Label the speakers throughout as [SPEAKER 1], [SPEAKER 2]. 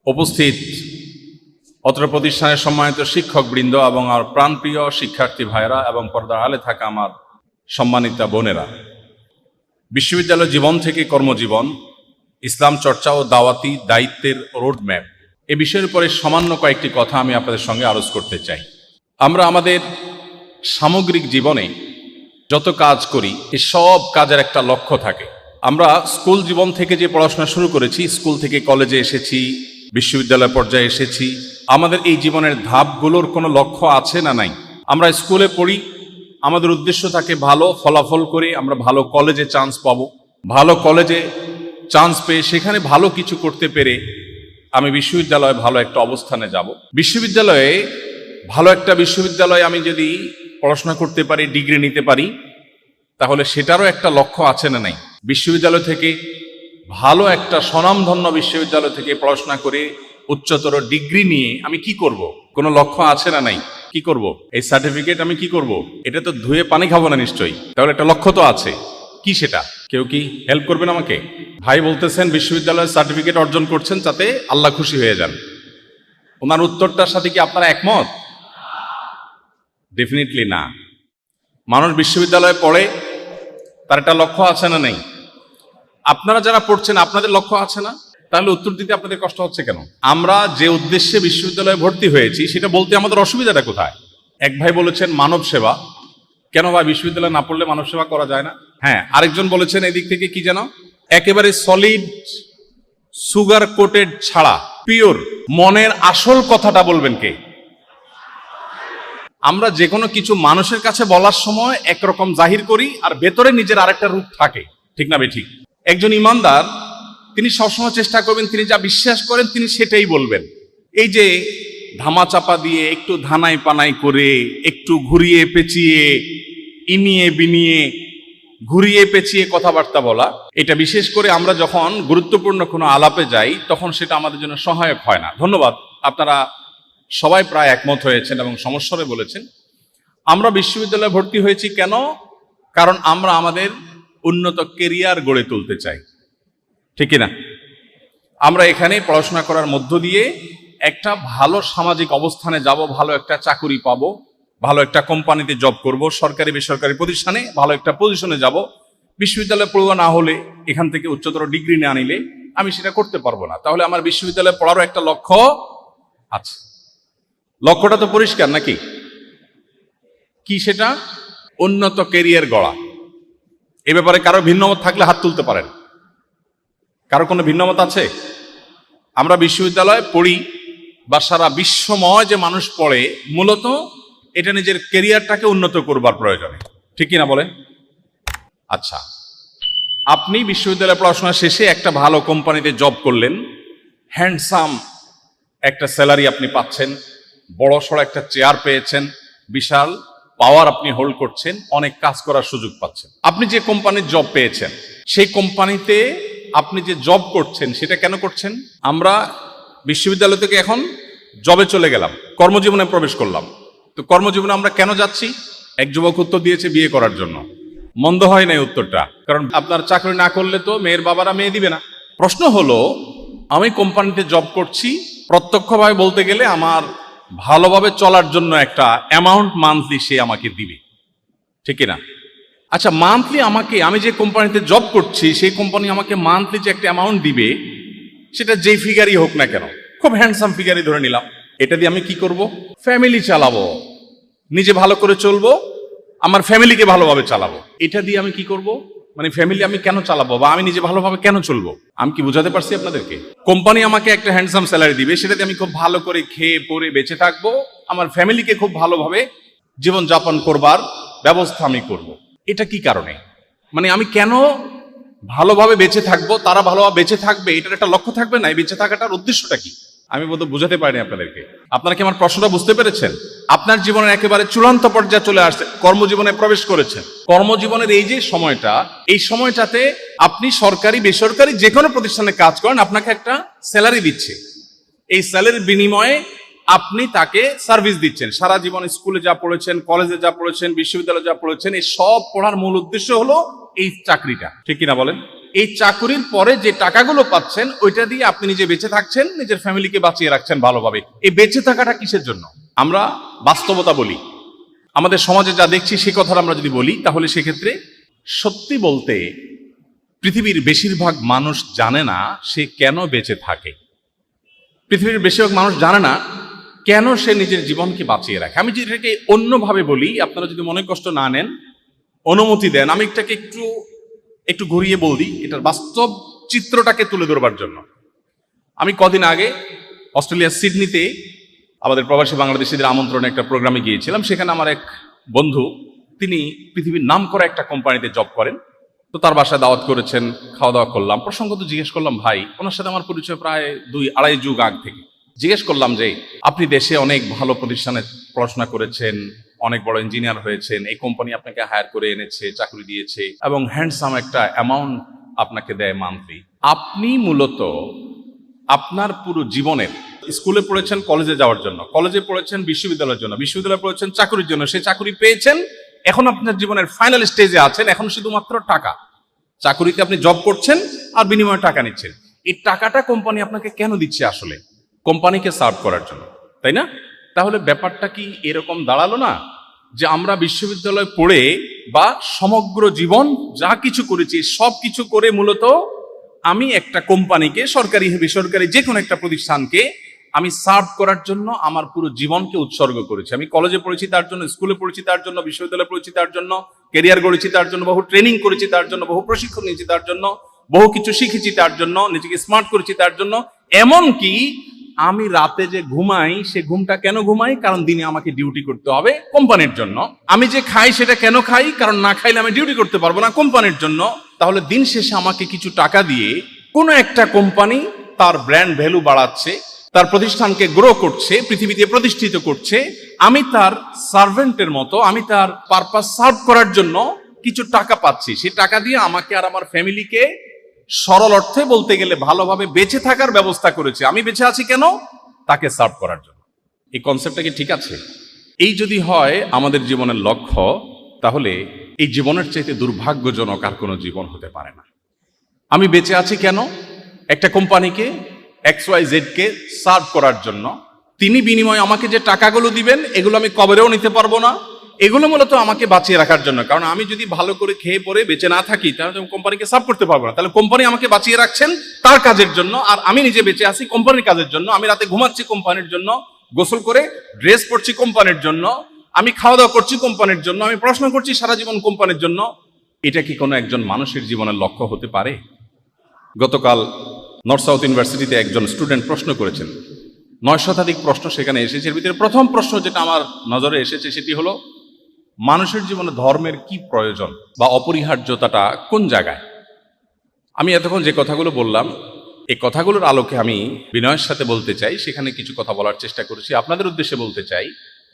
[SPEAKER 1] উপস্থিত অত্র প্রতিষ্ঠানের সম্মানিত শিক্ষকবৃন্দ এবং আমার প্রাণপ্রিয় শিক্ষার্থী ভাইয়েরা এবং পর্দার আলে থাকা আমার সম্মানিতা বোনেরা, বিশ্ববিদ্যালয় জীবন থেকে কর্মজীবন, ইসলাম চর্চা ও দাওয়াতি দায়িত্বের রোডম্যাপ, এ বিষয়ের উপরে সামান্য কয়েকটি কথা আমি আপনাদের সঙ্গে আলোচ করতে চাই। আমরা আমাদের সামগ্রিক জীবনে যত কাজ করি, এই সব কাজের একটা লক্ষ্য থাকে। আমরা স্কুল জীবন থেকে যে পড়াশোনা শুরু করেছি, স্কুল থেকে কলেজে এসেছি, বিশ্ববিদ্যালয় পর্যায়ে এসেছি, আমাদের এই জীবনের ধাপগুলোর কোনো লক্ষ্য আছে না নাই? আমরা স্কুলে পড়ি, আমাদের উদ্দেশ্য থাকে ভালো ফলাফল করে আমরা ভালো কলেজে চান্স পাবো, ভালো কলেজে চান্স পেয়ে সেখানে ভালো কিছু করতে পেরে আমি বিশ্ববিদ্যালয়ে ভালো একটা অবস্থানে যাব। ভালো একটা বিশ্ববিদ্যালয়ে আমি যদি পড়াশোনা করতে পারি, ডিগ্রি নিতে পারি, তাহলে সেটারও একটা লক্ষ্য আছে না নাই? বিশ্ববিদ্যালয় থেকে ভালো একটা স্বনামধন্য বিশ্ববিদ্যালয় থেকে পড়াশোনা করে উচ্চতর ডিগ্রি নিয়ে আমি কি করব? কোনো লক্ষ্য আছে না নাই? কি করব? এই সার্টিফিকেট আমি কি করব? এটা তো ধুয়ে পানি খাবো না নিশ্চয়ই, তাহলে একটা লক্ষ্য তো আছে। কি সেটা? কেউ কি হেল্প করবেন আমাকে? ভাই বলতেছেন বিশ্ববিদ্যালয়ের সার্টিফিকেট অর্জন করছেন যাতে আল্লাহ খুশি হয়ে যান। ওনার উত্তরটার সাথে কি আপনারা একমত? ডেফিনেটলি না। মানুষ বিশ্ববিদ্যালয়ে পড়ে, তার একটা লক্ষ্য আছে না নেই? আপনারা যারা পড়ছেন আপনাদের লক্ষ্য আছে না? তাহলে উত্তর দিতে আপনাদের কষ্ট হচ্ছে কেন? আমরা যে উদ্দেশ্যে বিশ্ববিদ্যালয়ে ভর্তি হয়েছি সেটা বলতে আমাদের অসুবিধাটা কোথায়? এক ভাই বলেছেন মানব সেবা। কেন ভাই, বিশ্ববিদ্যালয়ে না পড়লে মানব সেবা করা যায় না? হ্যাঁ, আরেকজন বলেছেন এদিক থেকে কি যেন, একেবারে সলিড সুগার কোটেড ছাড়া পিওর মনের আসল কথাটা বলবেন কে? আমরা যে কোনো কিছু মানুষের কাছে বলার সময় একরকম জাহির করি আর ভেতরে নিজের আরেকটা রূপ থাকে, ঠিক না বেঠিক? একজন ইমানদার তিনি সবসময় চেষ্টা করবেন তিনি যা বিশ্বাস করেন তিনি সেটাই বলবেন। এই যে ধামাচাপা দিয়ে একটু ধানাই পানাই করে একটু ঘুরিয়ে পেঁচিয়ে ইনিয়ে বিনিয়ে ঘুরিয়ে পেঁচিয়ে কথাবার্তা বলা, এটা বিশেষ করে আমরা যখন গুরুত্বপূর্ণ কোনো আলাপে যাই তখন সেটা আমাদের জন্য সহায়ক হয় না। ধন্যবাদ, আপনারা সবাই প্রায় একমত হয়েছেন এবং সমস্যারে বলেছেন। আমরা বিশ্ববিদ্যালয়ে ভর্তি হয়েছি কেন? কারণ আমরা আমাদের উন্নত কেরিয়ার গড়ে তুলতে চাই, ঠিক না? আমরা এখানে পড়াশোনা করার মধ্য দিয়ে একটা ভালো সামাজিক অবস্থানে যাব, ভালো একটা চাকুরি পাবো, ভালো একটা কোম্পানিতে জব করব, সরকারি বেসরকারি প্রতিষ্ঠানে ভালো একটা পজিশনে যাব। বিশ্ববিদ্যালয়ে পড়ুয়া না হলে, এখান থেকে উচ্চতর ডিগ্রি না নিলে আমি সেটা করতে পারবো না। তাহলে আমার বিশ্ববিদ্যালয়ে পড়ারও একটা লক্ষ্য আছে। লক্ষ্যটা তো পরিষ্কার নাকি? কি সেটা? উন্নত কেরিয়ার গড়া। এ ব্যাপারে কারো ভিন্নমত থাকলে হাত তুলতে পারেন। কারো কোনো ভিন্নমত আছে? আমরা বিশ্ববিদ্যালয়ে পড়ি বা সারা বিশ্বময় যে মানুষ পড়ে, মূলত এটা নিজের কেরিয়ারটাকে উন্নত করবার প্রয়োজনে, ঠিক কিনা বলেন? আচ্ছা, আপনি বিশ্ববিদ্যালয়ে পড়াশোনা শেষে একটা ভালো কোম্পানিতে জব করলেন, হ্যান্ডসাম একটা স্যালারি আপনি পাচ্ছেন, বড় সড়ো একটা চেয়ার পেয়েছেন, বিশাল পাওয়ার আপনি হোল্ড করছেন, অনেক কাজ করার সুযোগ পাচ্ছেন। আপনি যে কোম্পানির জব পেয়েছেন সেই কোম্পানিতে আপনি যে জব করছেন সেটা কেন করছেন? আমরা বিশ্ববিদ্যালয় থেকে এখন জবে চলে গেলাম, কর্মজীবনে প্রবেশ করলাম। তো কর্মজীবনে আমরা কেন যাচ্ছি? এক যুবক উত্তর দিয়েছে বিয়ে করার জন্য। মন্দ হয় না উত্তরটা, কারণ আপনার চাকরি না করলে তো মেয়ের বাবারা মেয়ে দিবে না। প্রশ্ন হলো, আমি কোম্পানিতে জব করছি, প্রত্যক্ষভাবে বলতে গেলে আমার ভালোভাবে চলার জন্য একটা অ্যামাউন্ট মান্থলি সে আমাকে দিবে, ঠিক না? আচ্ছা, মান্থলি আমাকে, আমি যে কোম্পানিতে জব করছি সেই কোম্পানি আমাকে মান্থলি যে একটা অ্যামাউন্ট দিবে, সেটা যেই ফিগারই হোক না কেন, খুব হ্যান্ডসাম ফিগারই ধরে নিলাম, এটা দিয়ে আমি কি করব? ফ্যামিলি চালাবো, নিজে ভালো করে চলবো, আমার ফ্যামিলিকে ভালোভাবে চালাবো। এটা দিয়ে আমি কি করব? মানে ফ্যামিলি আমি কেন চালাবো বা আমি নিজে ভালোভাবে কেন চলবো? আমি কি বুঝাতে পারছি আপনাদেরকে? কোম্পানি আমাকে একটা হ্যান্ডসাম স্যালারি দিবে, সেটাতে আমি খুব ভালো করে খেয়ে পরে বেঁচে থাকবো, আমার ফ্যামিলিকে খুব ভালোভাবে জীবনযাপন করবার ব্যবস্থা আমি করব। এটা কি কারণে? মানে আমি কেন ভালোভাবে বেঁচে থাকবো, তারা ভালোভাবে বেঁচে থাকবে, এটার একটা লক্ষ্য থাকবে না? এই বেঁচে থাকাটার উদ্দেশ্যটা কি? আমি বোধ বুঝাতে পারিনি আপনাদেরকে। আপনারা কি আমার প্রশ্নটা বুঝতে পেরেছেন? আপনার জীবনের একেবারে চূড়ান্ত পর্যায়ে চলে আসছে, কর্মজীবনে প্রবেশ করেছেন। কর্মজীবনের এই যে সময়টা, এই সময়টাতে আপনি সরকারি বেসরকারি যে কোনো প্রতিষ্ঠানে কাজ করেন, আপনাকে একটা স্যালারি দিচ্ছে। এই স্যালারির বিনিময়ে আপনি তাকে সার্ভিস দিচ্ছেন। সারা জীবন স্কুলে যা পড়েছেন, কলেজে যা পড়েছেন, বিশ্ববিদ্যালয়ে যা পড়েছেন, এই সব পড়ার মূল উদ্দেশ্য হলো এই চাকরিটা, ঠিক কিনা বলেন? এই চাকুরির পরে যে টাকাগুলো পাচ্ছেন ওইটা দিয়ে আপনি নিজে বেঁচে থাকছেন, নিজের ফ্যামিলিকে বাঁচিয়ে রাখছেন ভালোভাবে। এই বেঁচে থাকাটা কিসের জন্য? আমরা বাস্তবতা বলি, আমাদের সমাজে যা দেখছি সে কথাটা আমরা যদি বলি, তাহলে সেক্ষেত্রে সত্যি বলতে পৃথিবীর বেশিরভাগ মানুষ জানে না সে কেন বেঁচে থাকে। পৃথিবীর বেশিরভাগ মানুষ জানে না কেন সে নিজের জীবনকে বাঁচিয়ে রাখে। আমি যেটাকে অন্যভাবে বলি, আপনারা যদি মনে কষ্ট না নেন, অনুমতি দেন, আমি এটাকে একটু ঘুরিয়ে বলি, এটার বাস্তব চিত্রটাকে তুলে ধরবার জন্য। আমি কদিন আগে অস্ট্রেলিয়ার সিডনিতে আমাদের প্রবাসী বাংলাদেশিদের আমন্ত্রণে একটা প্রোগ্রামে গিয়েছিলাম। সেখানে আমার এক বন্ধু, তিনি পৃথিবীর নামকরা একটা কোম্পানিতে জব করেন। তো তার বাসায় দাওয়াত করেছেন, খাওয়া দাওয়া করলাম। প্রসঙ্গত জিজ্ঞেস করলাম, ভাই, ওনার সাথে আমার পরিচয় প্রায় 2-2.5 যুগ আগ থেকে। জিজ্ঞেস করলাম যে আপনি দেশে অনেক ভালো প্রতিষ্ঠানে পড়াশোনা করেছেন, অনেক বড় ইঞ্জিনিয়ার হয়েছেন, এই কোম্পানি আপনাকে হায়ার করে এনেছে, চাকরি দিয়েছে এবং হ্যান্ডসাম একটা অ্যামাউন্ট আপনাকে দেয় মান্থলি। আপনি মূলত আপনার পুরো জীবনের, স্কুলে পড়েছেন কলেজে যাওয়ার জন্য, কলেজে পড়েছেন বিশ্ববিদ্যালয়ের জন্য, বিশ্ববিদ্যালয়ে পড়েছেন চাকরির জন্য, সে চাকরি পেয়েছেন, এখন আপনার জীবনের ফাইনাল স্টেজে আছেন, এখন শুধুমাত্র টাকা। চাকরিতে আপনি জব করছেন আর বিনিময়ে টাকা নিচ্ছেন। এই টাকাটা কোম্পানি আপনাকে কেন দিচ্ছে? আসলে কোম্পানিকে সার্ভ করার জন্য, তাই না? তাহলে ব্যাপারটা কি এরকম দাঁড়ালো না যে আমরা বিশ্ববিদ্যালয়ে পড়ে বা সমগ্র জীবন যা কিছু করেছি সব কিছু করে মূলত আমি একটা কোম্পানিকে, সরকারি বেসরকারি যে কোনো একটা প্রতিষ্ঠানকে আমি সার্ভ করার জন্য আমার পুরো জীবনকে উৎসর্গ করেছি। আমি কলেজে পড়েছি তার জন্য, স্কুলে পড়েছি তার জন্য, বিশ্ববিদ্যালয়ে পড়েছি তার জন্য, ক্যারিয়ার গড়েছি তার জন্য, বহু ট্রেনিং করেছি তার জন্য, বহু প্রশিক্ষণ নিয়েছি তার জন্য, বহু কিছু শিখেছি তার জন্য, নিজেকে স্মার্ট করেছি তার জন্য। এমনকি আমি রাতে যে ঘুমাই, সে ঘুমটা কেন ঘুমাই? কারণ দিনে আমাকে ডিউটি করতে হবে কোম্পানির জন্য। আমি যে খাই সেটা কেন খাই? কারণ না খাইলে আমি ডিউটি করতে পারবো না কোম্পানির জন্য। তাহলে দিন শেষে আমাকে কিছু টাকা দিয়ে কোনো একটা কোম্পানি তার ব্র্যান্ড ভ্যালু বাড়াচ্ছে, তার প্রতিষ্ঠানকে গ্রো করছে, পৃথিবীতে প্রতিষ্ঠিত করছে। আমি তার সার্ভেন্টের মতো, আমি তার পারপাস সার্ভ করার জন্য কিছু টাকা পাচ্ছি। সেই টাকা দিয়ে আমাকে আর আমার ফ্যামিলিকে সরল অর্থে বলতে গেলে ভালোভাবে বেঁচে থাকার ব্যবস্থা করেছে। আমি বেঁচে আছি কেন? তাকে সার্ভ করার জন্য। এই কনসেপ্টটা কি ঠিক আছে? এই যদি হয় আমাদের জীবনের লক্ষ্য, তাহলে এই জীবনের চাইতে দুর্ভাগ্যজনক আর কোনো জীবন হতে পারে না। আমি বেঁচে আছি কেন? একটা কোম্পানিকে, XYZ কে সার্ভ করার জন্য। তিনি বিনিময়ে আমাকে যে টাকাগুলো দিবেন, এগুলো আমি কবরেও নিতে পারবো না। এগুলো মূলত আমাকে বাঁচিয়ে রাখার জন্য। কারণ আমি যদি ভালো করে খেয়ে পরে বেঁচে না থাকি, তাহলে আমি কোম্পানিকে সার্ভ করতে পারবো না। তাহলে কোম্পানি আমাকে বাঁচিয়ে রাখছেন তার কাজের জন্য, আর আমি নিজে বেঁচে আছি কোম্পানির কাজের জন্য। আমি রাতে ঘুমাচ্ছি কোম্পানির জন্য, গোসল করে ড্রেস পরছি কোম্পানির জন্য, আমি খাওয়া দাওয়া করছি কোম্পানির জন্য, আমি পড়াশোনা করছি সারা জীবন কোম্পানির জন্য। এটা কি কোনো একজন মানুষের জীবনের লক্ষ্য হতে পারে? গতকাল নর্থ সাউথ ইউনিভার্সিটিতে একজন স্টুডেন্ট প্রশ্ন করেছেন, 9 শতাধিক প্রশ্ন সেখানে এসেছে। এর ভিতরে প্রথম প্রশ্ন যেটা আমার নজরে এসেছে সেটি হলো, মানুষের জীবনে ধর্মের কি প্রয়োজন বা অপরিহার্যতাটা কোন জায়গায়? আমি এতক্ষণ যে কথাগুলো বললাম, এই কথাগুলোর আলোকে আমি বিনয়ের সাথে বলতে চাই, সেখানে কিছু কথা বলার চেষ্টা করেছি। আপনাদের উদ্দেশ্যে বলতে চাই,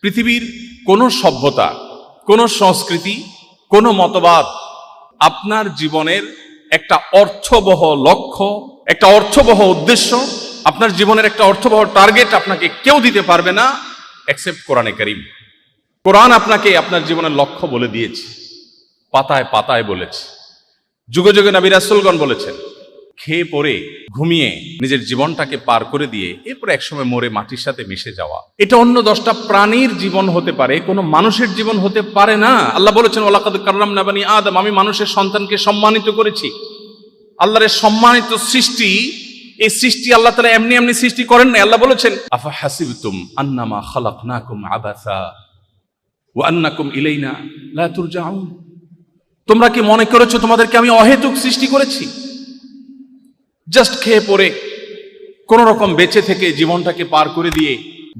[SPEAKER 1] পৃথিবীর কোনো সভ্যতা, কোনো সংস্কৃতি, কোনো মতবাদ আপনার জীবনের একটা অর্থবহ লক্ষ্য, একটা অর্থবহ উদ্দেশ্য, আপনার জীবনের একটা অর্থবহ টার্গেট আপনাকে কেউ দিতে পারবে না এক্সেপ্ট কোরআনে কারীম। কোরআন আপনাকে আপনার জীবনের লক্ষ্য বলে দিয়েছে, পাতায় পাতায় বলেছে, যুগে যুগে নবী রাসূলগণ বলেছেন। খেয়ে পরে ঘুমিয়ে নিজের জীবনটাকে পার করে দিয়ে এরপর একসময় মরে মাটির সাথে মিশে যাওয়া, এটা অন্য 10টা প্রাণীর জীবন হতে পারে, কোনো মানুষের জীবন হতে পারে না। আল্লাহ বলেছেন, ওয়ালাকাদ কাররামনা বানি আদম, আমি মানুষের সন্তানকে সম্মানিত করেছি। আল্লাহর সম্মানিত সৃষ্টি, এই সৃষ্টি আল্লাহ তাআলা এমনি এমনি সৃষ্টি করেন না। আল্লাহ বলেছেন, আফা হাসিবতুম আন্নামা খালাকনাকুম আবাসা ওয়া আন্নাকুম ইলাইনা লা তুরজাউন, তোমরা কি মনে করেছো তোমাদেরকে আমি অহেতুক সৃষ্টি করেছি? জাস্ট খেয়ে পরে কোন রকম বেঁচে থেকে জীবনটাকে পার করে দিয়ে,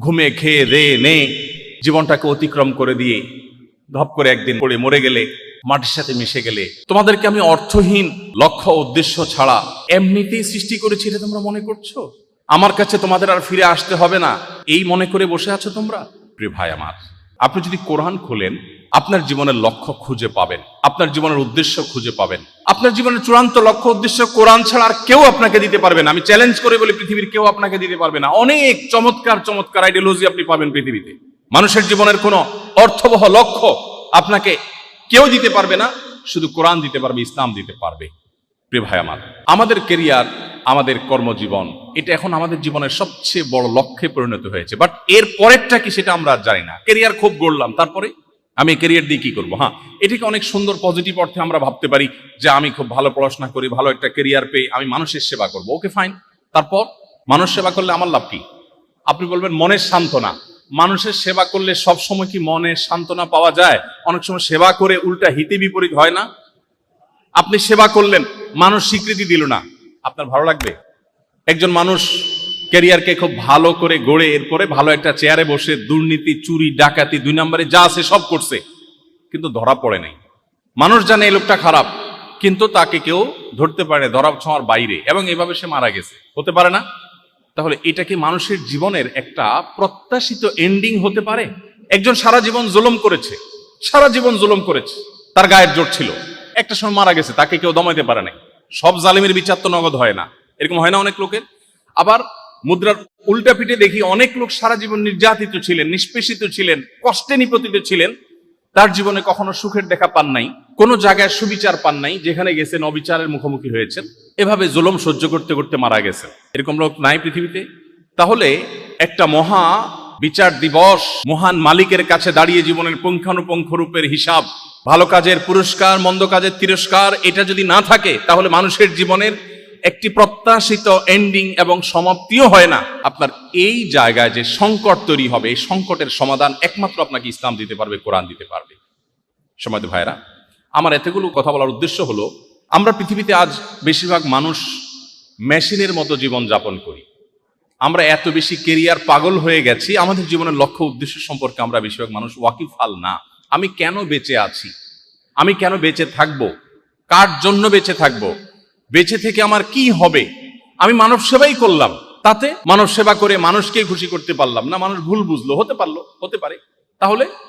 [SPEAKER 1] ঘুমে খেয়ে নে জীবনটাকে অতিক্রম করে দিয়ে ধপ করে একদিন পড়ে মরে গেলে, মাটির সাথে মিশে গেলে, তোমাদেরকে আমি অর্থহীন লক্ষ্য উদ্দেশ্য ছাড়া এমনিতেই সৃষ্টি করেছি, এটা তোমরা মনে করছো? আমার কাছে তোমাদের আর ফিরে আসতে হবে না, এই মনে করে বসে আছো তোমরা? প্রিয় ভাই আমার, আপনি যদি কোরআন খোলেন, আপনার জীবনের লক্ষ্য খুঁজে পাবেন, আপনার জীবনের উদ্দেশ্য খুঁজে পাবেন। আপনার জীবনের চূড়ান্ত লক্ষ্য উদ্দেশ্য কোরআন ছাড়া আর কেউ আপনাকে দিতে পারবে না। আমি চ্যালেঞ্জ করে বলি, পৃথিবীর কেউ আপনাকে দিতে পারবে না। অনেক চমৎকার চমৎকার আইডিওলজি আপনি পাবেন পৃথিবীতে, মানুষের জীবনের কোনো অর্থবহ লক্ষ্য আপনাকে কেউ দিতে পারবে না, শুধু কোরআন দিতে পারবে, ইসলাম দিতে পারবে। প্রিয় ভাই আমার, আমাদের কেরিয়ার, আমাদের কর্মজীবন, এটা এখন আমাদের জীবনের সবচেয়ে বড় লক্ষ্যে পরিণত হয়েছে। বাট এর পরেরটা কি সেটা আমরা আর জানি না। কেরিয়ার খুব গড়লাম, তারপরে আমি কেরিয়ার দিয়ে কি করবো? হ্যাঁ, এটাকে অনেক সুন্দর পজিটিভ অর্থে আমরা ভাবতে পারি যে আমি খুব ভালো পড়াশোনা করি, ভালো একটা কেরিয়ার পেয়ে আমি মানুষের সেবা করবো। ওকে, ফাইন। তারপর মানুষ সেবা করলে আমার লাভ কি? আপনি বলবেন মনের সান্ত্বনা। মানুষের সেবা করলে সব সময় কি মনের সান্ত্বনা পাওয়া যায়? অনেক সময় সেবা করে উল্টা হিতে বিপরীত হয় না? আপনি সেবা করলেন, মানুষ স্বীকৃতি দিল না, আপনার ভালো লাগবে? একজন মানুষ ক্যারিয়ারকে খুব ভালো করে গড়ে এরপরে ভালো একটা চেয়ারে বসে দুর্নীতি, চুরি, ডাকাতি, 2 নম্বরে যা আছে সব করছে, কিন্তু ধরা পড়ে নাই। মানুষ জানে এই লোকটা খারাপ, কিন্তু তাকে কেউ ধরতে পারে না, ধরা ছোঁয়ার বাইরে, এবং এভাবে সে মারা গেছে। হতে পারে না? তাহলে এটা কি মানুষের জীবনের একটা প্রত্যাশিত এন্ডিং হতে পারে? একজন সারা জীবন জুলুম করেছে, সারা জীবন জুলুম করেছে, তার গায়ের জোর ছিল, একটা সময় মারা গেছে, তাকে কেউ দমাইতে পারে নাই। সব জালিমের বিচার তো নগদ হয় না, এরকম হয় না অনেক লোকের? আবার মুদ্রার উল্টা পিঠে দেখি অনেক লোক সারা জীবন নির্যাতিত ছিলেন, নিষ্পেষিত ছিলেন, কষ্টে নিপতিত ছিলেন, তার জীবনে কখনো সুখের দেখা পান নাই, কোনো জায়গায় সুবিচার পান নাই, যেখানে গেছেন অবিচারের মুখোমুখি হয়েছেন, এভাবে জুলুম সহ্য করতে করতে মারা গেছেন। এরকম লোক নাই পৃথিবীতে? তাহলে একটা মহা বিচার দিবস, মহান মালিকের কাছে দাঁড়িয়ে জীবনের পুঙ্খানুপুঙ্খ রূপের হিসাব, ভালো কাজের পুরস্কার, মন্দ কাজের তিরস্কার, এটা যদি না থাকে তাহলে মানুষের জীবনের একটি প্রত্যাশিত এন্ডিং এবং সমাপ্তিও হয় না। আপনার এই জায়গায় যে সংকট তৈরি হবে, এই সংকটের সমাধান একমাত্র আপনাকে ইসলাম দিতে পারবে, কোরআন দিতে পারবে। সম্মানিত ভাইরা, আমার এতগুলো কথা বলার উদ্দেশ্য হলো, আমরা পৃথিবীতে আজ বেশিরভাগ মানুষ মেশিনের মতো জীবন যাপন করি। আমরা এত বেশি কেরিয়ার পাগল হয়ে গেছি, আমাদের জীবনের লক্ষ্য উদ্দেশ্য সম্পর্কে আমরা বেশিরভাগ মানুষ ওয়াকিফাল না। আমি কেন বেঁচে আছি? আমি কেন বেঁচে থাকবো? কার জন্য বেঁচে থাকবো? বেঁচে থেকে আমার কি হবে? আমি মানব সেবাই করলাম, তাতে মানব সেবা করে মানুষকে খুশি করতে পারলাম না, মানুষ ভুল বুঝলো, হতে পারলো, হতে পারে।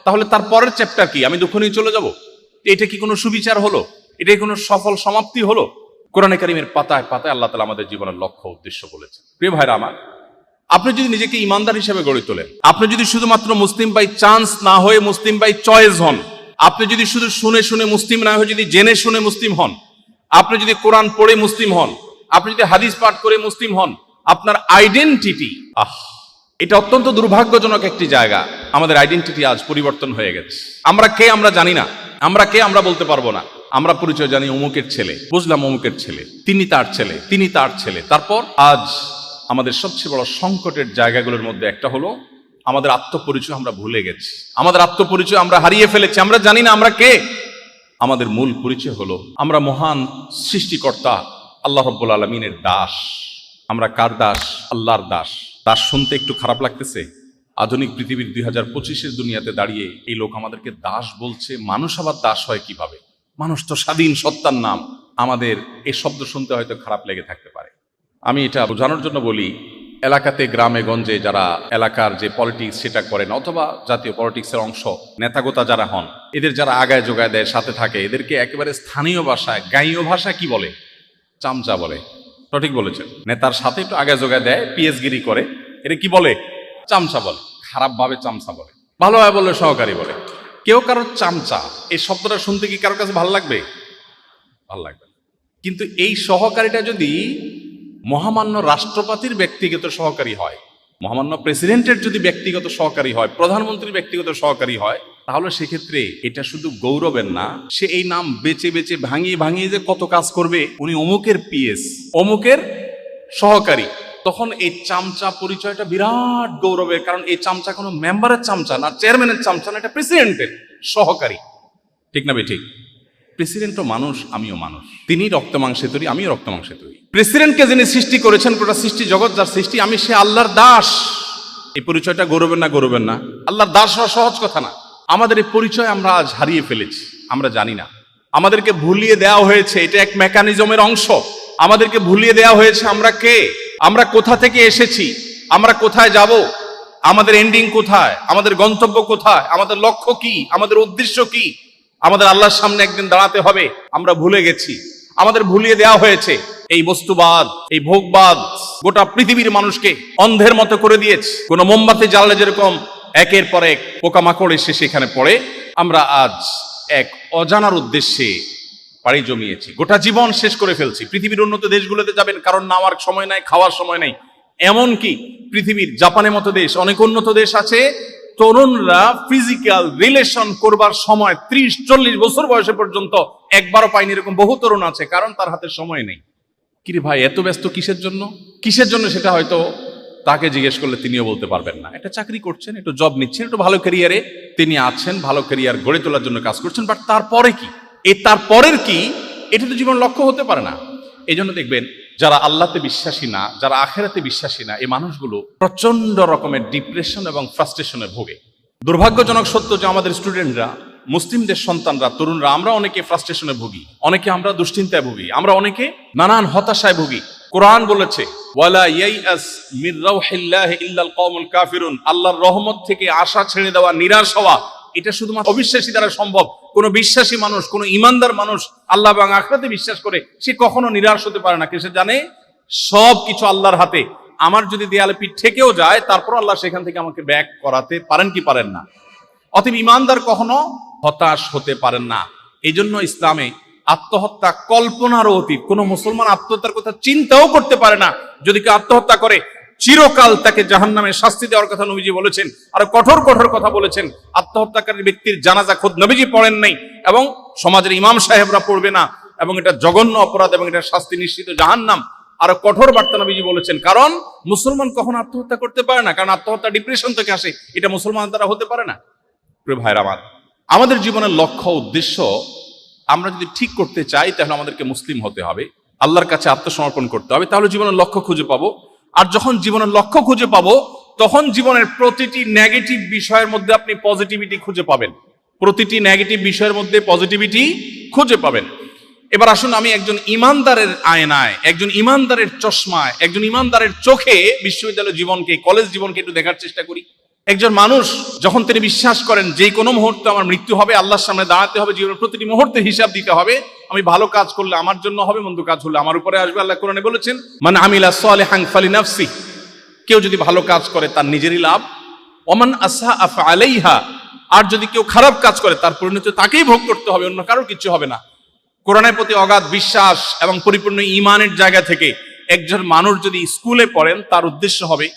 [SPEAKER 1] তাহলে তার পরের চ্যাপ্টার কি? আমি দুঃখ নিয়ে চলে যাব? এটা কি কোনো সুবিচার হলো? এটাই কোনো সফল সমাপ্তি হলো? কোরআনে কারিমের পাতায় পাতায় আল্লাহ তাআলা আমাদের জীবনের লক্ষ্য উদ্দেশ্য বলেছে। প্রিয় ভাইরা আমার, আপনি যদি নিজেকে ইমানদার হিসেবে গড়ে তোলেন, আপনি যদি শুধুমাত্র মুসলিম বাই চান্স না হয়ে মুসলিম বাই চয়েস হন, আপনি যদি শুধু শুনে শুনে মুসলিম না হয়ে যদি জেনে শুনে মুসলিম হন, আপনি যদি কোরআন পড়ে মুসলিম হন, আপনি যদি হাদিস পাঠ করে মুসলিম হন, আপনার আইডেন্টিটি, এটা অত্যন্ত দুর্ভাগ্যজনক একটি জায়গা। আমাদের আইডেন্টিটি আজ পরিবর্তন হয়ে গেছে। আমরা কে আমরা জানি না, আমরা কে আমরা বলতে পারবো না। আমরা পরিচয় জানি অমুকের ছেলে, বুঝলাম অমুকের ছেলে, তিনি তার ছেলে, তিনি তার ছেলে। তারপর আজ আমাদের সবচেয়ে বড় সংকটের জায়গাগুলোর মধ্যে একটা হলো আমাদের আত্মপরিচয় আমরা ভুলে গেছি। আমাদের আত্মপরিচয় আমরা হারিয়ে ফেলেছি, আমরা জানি না আমরা কে। আমাদের মূল পরিচয় হলো আমরা মহান সৃষ্টিকর্তা আল্লাহ রাব্বুল আলামিনের দাস। আমরা কার দাস? আল্লাহর দাস। দাস শুনতে একটু খারাপ লাগতেছে? আধুনিক পৃথিবীর 2025-এর দুনিয়াতে দাঁড়িয়ে এই লোক আমাদেরকে দাস বলছে। মানুষ আবার দাস হয় কিভাবে? মানুষ তো স্বাধীন সত্তার নাম। আমাদের এই শব্দ শুনতে হয়তো খারাপ লেগে থাকতে পারে। আমি এটা বোঝানোর জন্য বলি, এলাকাতে গ্রামে গঞ্জে যারা এলাকার যে পলিটিক্স সেটা করেন, অথবা জাতীয় পলিটিক্সের অংশ নেতাগোতা যারা হন, এদের যারা আগায় যোগায় দেয়, সাথে থাকে, এদেরকে একেবারে স্থানীয় ভাষায়, গাঁয়ীয় ভাষা কি বলে? চামচা বলে। সঠিক বলেছেন। নেতার সাথে একটু আগায় যোগায় দেয়, পিএসগিরি করে, এটা কি বলে? চামচা বলে। খারাপ ভাবে চামচা বলে, ভালোভাবে বললে সহকারী বলে। কেউ কারোর চামচা এই শব্দটা শুনতে কি কারোর কাছে ভালো লাগবে? ভালো লাগবে। কিন্তু এই সহকারীটা যদি মহামান্য রাষ্ট্রপতির ব্যক্তিগত সহকারী হয়, মহামান্য প্রেসিডেন্টের যদি ব্যক্তিগত সহকারী হয়, প্রধানমন্ত্রীর ব্যক্তিগত সহকারী হয়, তাহলে সেক্ষেত্রে এটা শুধু গৌরবের না, সে এই নাম বেচে বেচে ভাঙিয়ে ভাঙিয়ে যে কত কাজ করবে, উনি অমুকের পিএস, অমুকের সহকারী, তখন এই চামচা পরিচয়টা বিরাট গৌরবের। কারণ এই চামচা কোনো মেম্বারের চামচা না, চেয়ারম্যানের চামচা না, এটা প্রেসিডেন্টের সহকারী। ঠিক না ভাই? ঠিক। প্রেসিডেন্টও মানুষ, আমিও মানুষ। তিনি রক্ত মাংসে তৈরি, আমিও রক্ত মাংসে তৈরি। প্রেসিডেন্টকে যিনি সৃষ্টি করেছেন, গোটা সৃষ্টি জগৎ যার সৃষ্টি, আমি সে আল্লাহর দাস। এই পরিচয়টা গৌরবের না? গৌরবের না? আল্লাহর দাস হওয়া সহজ কথা না। আমাদের এই পরিচয় আমরা আজ হারিয়ে ফেলেছি, আমরা জানি না। আমাদেরকে ভুলিয়ে দেওয়া হয়েছে, এটা এক মেকানিজমের অংশ। আমাদেরকে ভুলিয়ে দেওয়া হয়েছে আমরা কে, আমরা কোথা থেকে এসেছি, আমরা কোথায় যাব, আমাদের এন্ডিং কোথায়, আমাদের গন্তব্য কোথায়, আমাদের লক্ষ্য কি, আমাদের উদ্দেশ্য কি, আমাদের আল্লাহর সামনে একদিন দাঁড়াতে হবে, আমরা ভুলে গেছি। আমাদের ভুলিয়ে দেওয়া হয়েছে। এই বস্তুবাদ, এই ভোগবাদ গোটা পৃথিবীর মানুষকে অন্ধের মতো করে দিয়েছে। কোন মোমবাতি জ্বালালে যেরকম একের পর এক পোকামাকড় এসে সেখানে পড়ে, আমরা আজ এক অজানার উদ্দেশ্যে পাড়ি জমিয়েছি, গোটা জীবন শেষ করে ফেলছি। পৃথিবীর উন্নত দেশগুলোতে যাবেন, কারণ নামার সময় নাই, খাওয়ার সময় নাই। এমনকি পৃথিবীর জাপানের মতো দেশ, অনেক উন্নত দেশ আছে, তরুণরা ফিজিক্যাল রিলেশন করবার সময় 30-40 বছর বয়সে পর্যন্ত একবারও পায়নি, এরকম বহু তরুণ আছে, কারণ তার হাতে সময় নেই। কিরে ভাই, এত ব্যস্ত কিসের জন্য? কিসের জন্য সেটা হয়তো তাকে জিজ্ঞেস করলে তিনিও বলতে পারবেন না। একটা চাকরি করছেন, একটু জব নিচ্ছেন, একটু ভালো ক্যারিয়ারে তিনি আছেন, ভালো ক্যারিয়ার গড়ে তোলার জন্য কাজ করছেন, বাট তারপরে কি? এই তারপরের কি? এটা তো জীবন লক্ষ্য হতে পারে না। এই জন্য দেখবেন যারা আল্লাহতে বিশ্বাসী না, যারা আখেরাতে বিশ্বাসী না, এই মানুষগুলো প্রচন্ড রকমের ডিপ্রেশন এবং ফ্রাস্ট্রেশনে ভোগে। দুর্ভাগ্যজনক সত্য যে আমাদের স্টুডেন্টরা, মুসলিমদের সন্তানরা, তরুণরা, আমরা অনেকে ফ্রাস্ট্রেশনে ভুগি, অনেকে আমরা দুশ্চিন্তায় ভুগি, আমরা অনেকে নানান হতাশায় ভুগি। কোরআন বলেছে, ওয়ালা ইয়াইআস মির রাউহিল্লাহি ইল্লাল কওমুল কাফিরুন, আল্লাহর রহমত থেকে আশা ছেড়ে দেওয়া, নিরাশ হওয়া, এটা শুধুমাত্র অবিশ্বাসী দ্বারা সম্ভব। কোন বিশ্বাসী মানুষ, কোন ইমানদার মানুষ, আল্লাহ এবং আখিরাতে বিশ্বাস করে, সে কখনো নিরাশ হতে পারে না। সে জানে সব কিছু আল্লাহর হাতে। আমার যদি দেয়ালে পিঠ ঠেকেও যায়, তারপর আল্লাহ সেখান থেকে আমাকে ব্যাক করাতে পারেন কি পারেন না। অতএব ইমানদার কখনো হতাশ হতে পারেন না। এই জন্য ইসলামে আত্মহত্যা কল্পনারও অতীত। কোন মুসলমান আত্মহত্যার কথা চিন্তাও করতে পারে না। যদি কেউ আত্মহত্যা করে, চিরকাল তাকে জাহান্নামে শাস্তি দেওয়ার কথা নবীজি বলেছেন, আর কঠোর কঠোর কথা বলেছেন। আত্মহত্যাকারী ব্যক্তির জানাজা খোদ নবীজি পড়েন নাই, এবং সমাজের ইমাম সাহেবরা পড়বে না, এবং এটা জঘন্য অপরাধ, এবং এটা শাস্তি নিশ্চিত জাহান্নাম। আরো কঠোর বার্তা নবীজি বলেছেন, কারণ মুসলমান কখনো আত্মহত্যা করতে পারে না, কারণ আত্মহত্যা ডিপ্রেশন থেকে আসে, এটা মুসলমান দ্বারা হতে পারে না। প্রিয় ভাইরা আমার, আমাদের জীবনের লক্ষ্য উদ্দেশ্য আমরা যদি ঠিক করতে চাই, তাহলে আমাদেরকে মুসলিম হতে হবে, আল্লাহর কাছে আত্মসমর্পণ করতে হবে, তাহলে জীবনের লক্ষ্য খুঁজে পাবো। আর যখন জীবনের লক্ষ্য খুঁজে পাবো, তখন জীবনের প্রতিটি নেগেটিভ বিষয়ের মধ্যে আপনি পজিটিভিটি খুঁজে পাবেন। প্রতিটি নেগেটিভ বিষয়ের মধ্যে পজিটিভিটি খুঁজে পাবেন। এবার আসুন, আমি একজন ইমানদারের আয়নায়, একজন ইমানদারের চশমায়, একজন ইমানদারের চোখে বিশ্ববিদ্যালয় জীবনকে, কলেজ জীবনকে একটু দেখার চেষ্টা করি। একজন মানুষ যখন তিনি বিশ্বাস করেন যে কোনো মুহূর্তে আমার মৃত্যু হবে, আল্লাহর সামনে দাঁড়াতে হবে, জীবনের প্রতিটি মুহূর্তে হিসাব দিতে হবে, আমি ভালো কাজ করলে আমার জন্য হবে, মন্দ কাজ হলে আমার উপরে আসবে। আল্লাহ কোরআনে বলেছেন, মান আমিলা সালিহান ফালিনাফসি, কেউ যদি ভালো কাজ করে তার নিজেরই লাভ, ওমান আসআ ফাআলাইহা, আর যদি কেউ খারাপ কাজ করে তার পরিণতি তাকেই ভোগ করতে হবে, অন্য কারো কিছু হবে না। কোরআনের প্রতি অগাধ বিশ্বাস এবং পরিপূর্ণ ঈমানের জায়গা থেকে একজন মানুষ যদি স্কুলে পড়েন, তার উদ্দেশ্য হবে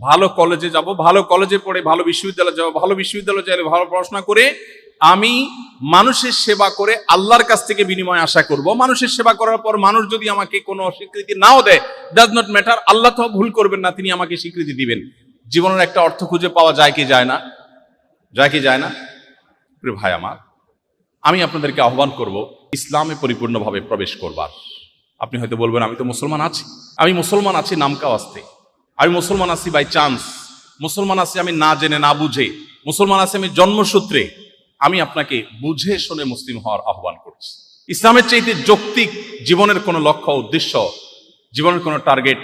[SPEAKER 1] ভালো কলেজে যাব, ভালো কলেজে পড়ে ভালো বিশ্ববিদ্যালয়ে যাব, ভালো বিশ্ববিদ্যালয়ে যাই ভালো পড়াশোনা করে আমি মানুষের সেবা করে আল্লাহর কাছ থেকে বিনিময় আশা করব। মানুষের সেবা করার পর মানুষ যদি আমাকে কোনো স্বীকৃতি নাও দেয়, ডাজ নট ম্যাটার, আল্লাহ তো ভুল করবেন না, তিনি আমাকে স্বীকৃতি দিবেন। জীবনের একটা অর্থ খুঁজে পাওয়া যায় কি যায় না? যায় কি যায় না? প্রিয় ভাই আমার, আমি আপনাদেরকে আহ্বান করব ইসলামে পরিপূর্ণভাবে প্রবেশ করবার। আপনি হয়তো বলবেন, আমি তো মুসলমান আছি, আমি মুসলমান আছি নামকা ওয়াস্তে, আমি মুসলমান আছি বাই চান্স, মুসলমান আছি আমি না জেনে না বুঝে, মুসলমান আছি আমি জন্মসূত্রে। আমি আপনাকে বুঝে শুনে মুসলিম হওয়ার আহ্বান করছি। ইসলামের চাইতে যৌক্তিক জীবনের কোনো লক্ষ্য উদ্দেশ্য, জীবনের কোনো টার্গেট,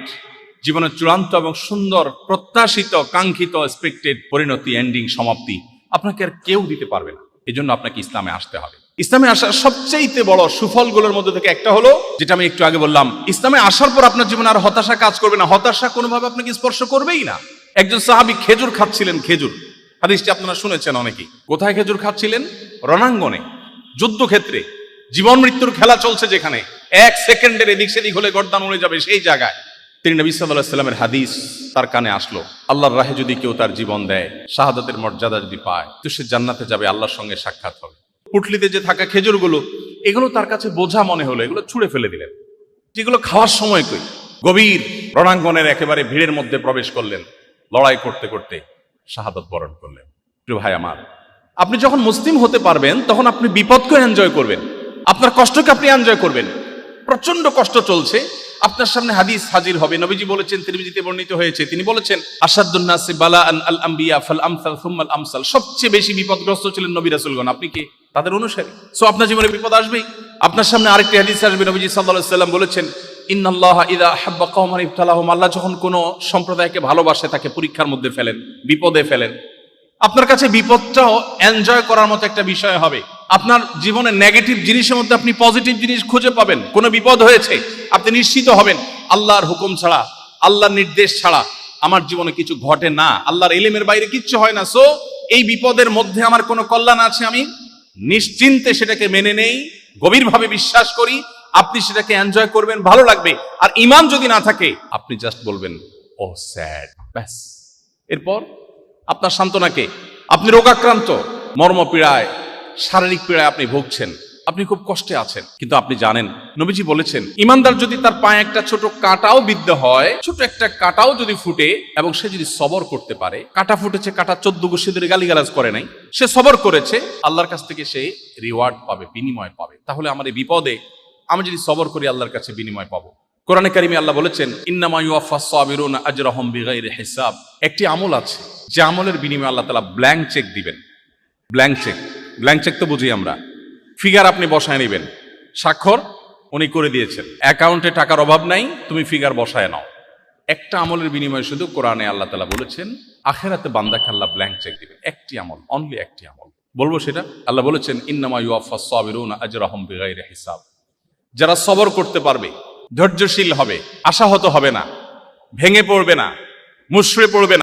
[SPEAKER 1] জীবনের চূড়ান্ত এবং সুন্দর প্রত্যাশিত কাঙ্ক্ষিত এক্সপেক্টেড পরিণতি, এন্ডিং, সমাপ্তি আপনাকে আর কেউ দিতে পারবে না। এই জন্য আপনাকে ইসলামে আসতে হবে। ইসলামে আসার সবচেয়ে বড় সুফলগুলোর মধ্যে থেকে একটা হলো, যেটা আমি একটু আগে বললাম, ইসলামে আসার পর আপনার জীবনে আর হতাশা কাজ করবে না। হতাশা কোনোভাবে আপনাকে স্পর্শ করবেই না। একজন সাহাবী খেজুর খাচ্ছিলেন, খেজুর, হাদিসটি আপনারা শুনেছেন অনেকেই। কোথায় খেজুর খাচ্ছিলেন? রণাঙ্গনে, যুদ্ধক্ষেত্রে, জীবন মৃত্যুর খেলা চলছে, যেখানে এক সেকেন্ডের এদিক সেদিক হলে গর্দান উড়ে যাবে, সেই জায়গায় তিনি নবী সাল্লাল্লাহু আলাইহি ওয়াসাল্লামের হাদিস তার কানে আসলো, আল্লাহর রাহে যদি কেউ তার জীবন দেয়, শাহাদাতের মর্যাদা যদি পায়, তো সে জান্নাতে যাবে, আল্লাহর সঙ্গে সাক্ষাৎ হবে। পুটলিতে যে থাকা খেজুরগুলো, এগুলো তার কাছে বোঝা মনে হলো, এগুলো ছুঁড়ে ফেলে দিলেন। যেগুলো খাওয়ার সময় কই, গভীর রণাঙ্গনের একেবারে ভিড়ের মধ্যে প্রবেশ করলেন, লড়াই করতে করতে শাহাদাত বরণ করলেন। প্রিয় ভাই আমার, আপনি যখন মুসলিম হতে পারবেন, তখন আপনি বিপদকে এনজয় করবেন, আপনার কষ্টকে আপনি এনজয় করবেন। প্রচন্ড কষ্ট চলছে, আপনার সামনে হাদিস হাজির হবে। নবীজি বলেছেন, তিরমিজিতে বর্ণিত হয়েছে, তিনি বলেছেন, আসাদুন নাসি বালাআন আল আমবিয়া ফাল আমসাল সুম্মাল আমসাল, সবচেয়ে বেশি বিপদগ্রস্ত ছিলেন নবী রাসূলগণ। আপনি কি তাদের অনুসারী? সো আপনার জীবনে বিপদ আসবেই। আপনার সামনে আরেকটি হাদিস আসবে, নবীজি সাল্লাল্লাহু আলাইহি ওয়াসাল্লাম বলেছেন, ইন্নাল্লাহা ইযা আহাব্বা কওমান ইবতালাহুম, আল্লাহ যখন কোনো সম্প্রদায়কে ভালোবাসে, তাকে পরীক্ষার মধ্যে ফেলেন, বিপদে ফেলেন। আপনার কাছে বিপদটাও এনজয় করার মতো একটা বিষয় হবে। আপনার জীবনে নেগেটিভ জিনিসের মধ্যে আপনি পজিটিভ জিনিস খুঁজে পাবেন। কোনো বিপদ হয়েছে, আপনি নিশ্চিত হবেন, আল্লাহর হুকুম ছাড়া, আল্লাহর নির্দেশ ছাড়া আমার জীবনে কিছু ঘটে না, আল্লাহর ইলমের বাইরে কিচ্ছু হয় না। সো এই বিপদের মধ্যে আমার কোনো কল্যাণ আছে, আমি নিশ্চিন্তে সেটাকে মেনে নেই, গভীরভাবে বিশ্বাস করি, আপনি সেটাকে এনজয় করবেন, ভালো লাগবে। আর ঈমান যদি না থাকে, আপনি জাস্ট বলবেন ও স্যাড, ব্যাস। এরপর আপনার সান্ত্বনাকে, আপনি রোগাক্রান্ত, মর্মপীড়ায়, শারীরিক পীড়ায় আপনি ভুগছেন, আপনি খুব কষ্টে আছেন, কিন্তু আপনি জানেন নবীজি বলেছেন ঈমানদার যদি তার পায়ে একটা ছোট কাঁটাও বিদ্ধ হয়, ছোট একটা কাঁটাও যদি ফুটে এবং সে যদি সবর করতে পারে, কাঁটা ফুটেছে, কাঁটা 14 গোষ্ঠী ধরে গালিগালাজ করে নাই, সে সবর করেছে, আল্লাহর কাছ থেকে সে রিওয়ার্ড পাবে, বিনিময় পাবে। তাহলে আমার এই বিপদে আমি যদি সবর করি, আল্লাহর কাছে বিনিময় পাবো। কোরআনে কারিমে আল্লাহ বলেছেন ইন্নামা ইউওয়াফাস সাবিরুনা আজরাহুম বিগাইরি হিসাব। একটি আমল আছে যে আমলের বিনিময়ে আল্লাহ তাআলা ব্ল্যাঙ্ক চেক দিবেন। ব্ল্যাঙ্ক চেক, ব্ল্যাঙ্ক চেক তো বুঝি আমরা, ফিগার আপনি বসায় নেবেন, স্বাক্ষর উনি করে দিয়েছেন, অ্যাকাউন্টে টাকার অভাব নাই, তুমি ফিগার বসায় নাও। একটা আমলের বিনিময়ে শুধু কোরআনে আল্লাহ তাআলা বলেছেন আখিরাতে বান্দাকে আল্লাহ ব্ল্যাঙ্ক চেক দিবেন। একটি আমল, অনলি একটি আমল। বলবো সেটা? আল্লাহ বলেছেন ইন্নামা ইউওয়াফাস সাবিরুনা আজরাহুম বিগাইরি হিসাব। যারা সবর করতে পারবে, ধৈর্যশীল হবে, আশাহত হবে না, ভেঙে পড়বে না, মুষড়ে পড়বে না,